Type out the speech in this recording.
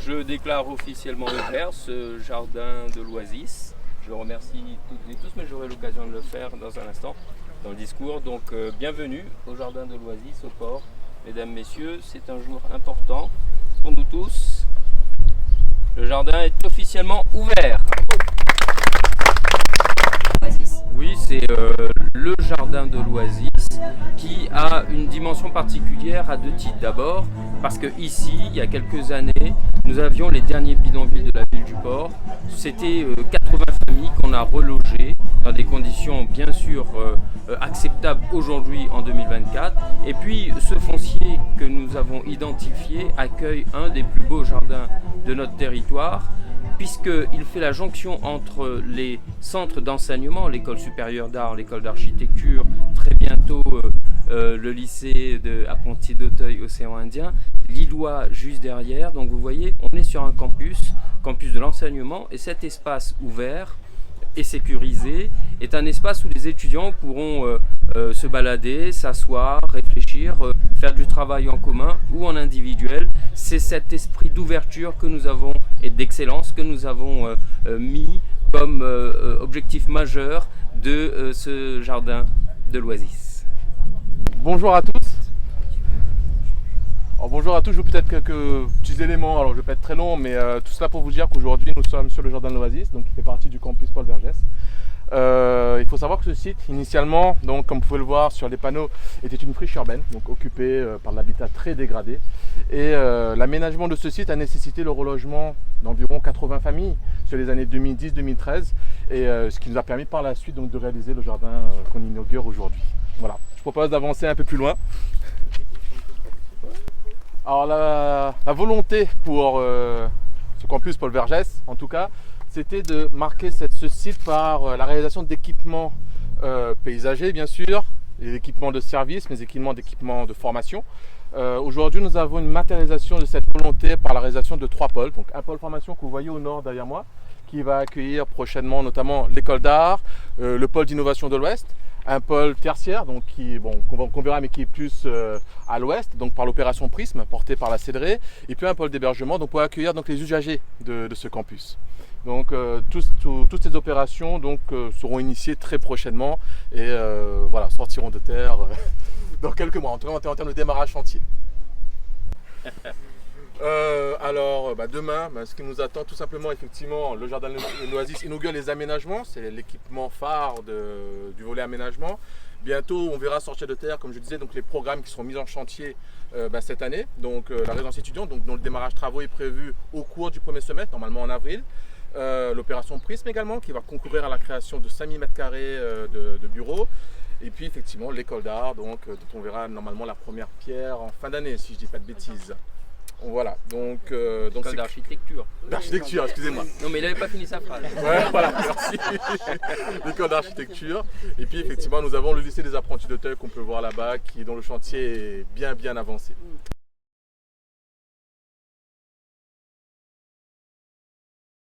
Je déclare officiellement ouvert ce jardin de l'Oasis. Je remercie toutes et tous, mais j'aurai l'occasion de le faire dans un instant dans le discours. Donc bienvenue au jardin de l'Oasis, au port. Mesdames, messieurs, c'est un jour important pour nous tous. Le jardin est officiellement ouvert. Oui, c'est le jardin de l'Oasis qui a une dimension particulière à deux titres. D'abord, parce que ici, il y a quelques années, nous avions les derniers bidonvilles de la ville du port. C'était 80 familles qu'on a relogées dans des conditions bien sûr acceptables aujourd'hui en 2024. Et puis, ce foncier que nous avons identifié accueille un des plus beaux jardins de notre territoire, puisqu'il fait la jonction entre les centres d'enseignement, l'école supérieure d'art, l'école d'architecture, très bientôt le lycée d'apprenti d'Auteuil, Océan Indien, Lillois juste derrière. Donc vous voyez, on est sur un campus de l'enseignement, et cet espace ouvert et sécurisé est un espace où les étudiants pourront se balader, s'asseoir, réfléchir, faire du travail en commun ou en individuel. C'est cet esprit d'ouverture que nous avons et d'excellence que nous avons mis comme objectif majeur de ce jardin de l'Oasis. Bonjour à tous. Alors, bonjour à tous, je vais peut-être quelques petits éléments, alors je ne vais pas être très long, mais tout cela pour vous dire qu'aujourd'hui nous sommes sur le jardin de l'Oasis, donc qui fait partie du campus Paul Vergès. Il faut savoir que ce site, initialement, donc, comme vous pouvez le voir sur les panneaux, était une friche urbaine, donc occupée par l'habitat très dégradé. Et l'aménagement de ce site a nécessité le relogement d'environ 80 familles sur les années 2010-2013, et ce qui nous a permis par la suite donc, de réaliser le jardin qu'on inaugure aujourd'hui. Voilà. Je propose d'avancer un peu plus loin. Alors la volonté pour ce campus Paul Vergès, en tout cas, c'était de marquer ce site par la réalisation d'équipements paysagers, bien sûr, les équipements de service, mais également d'équipements de formation. Aujourd'hui, nous avons une matérialisation de cette volonté par la réalisation de 3 pôles. Donc un pôle formation que vous voyez au nord derrière moi, qui va accueillir prochainement notamment l'école d'art, le pôle d'innovation de l'Ouest, un pôle tertiaire donc qu'on verra mais qui est plus à l'ouest, donc par l'opération Prisme portée par la CEDRE, et puis un pôle d'hébergement donc pour accueillir donc les usagers de ce campus. Donc toutes ces opérations donc seront initiées très prochainement et voilà, sortiront de terre dans quelques mois, en tout cas en termes de démarrage chantier. Demain, ce qui nous attend tout simplement, effectivement, le jardin de l'Oasis inaugure les aménagements, c'est l'équipement phare du volet aménagement. Bientôt, on verra sortir de terre, comme je disais, donc les programmes qui seront mis en chantier cette année. Donc la résidence étudiante, dont le démarrage travaux est prévu au cours du premier semestre, normalement en avril. L'opération Prisme également, qui va concourir à la création de 5000 m² de bureaux. Et puis effectivement l'école d'art, dont on verra normalement la première pierre en fin d'année, si je ne dis pas de bêtises. Voilà, donc L'école d'architecture. D'architecture, excusez-moi. Non, mais il n'avait pas fini sa phrase. Ouais, voilà, merci. L'école d'architecture. Et puis effectivement, nous avons le lycée des apprentis d'Auteuil qu'on peut voir là-bas, dont le chantier est bien avancé.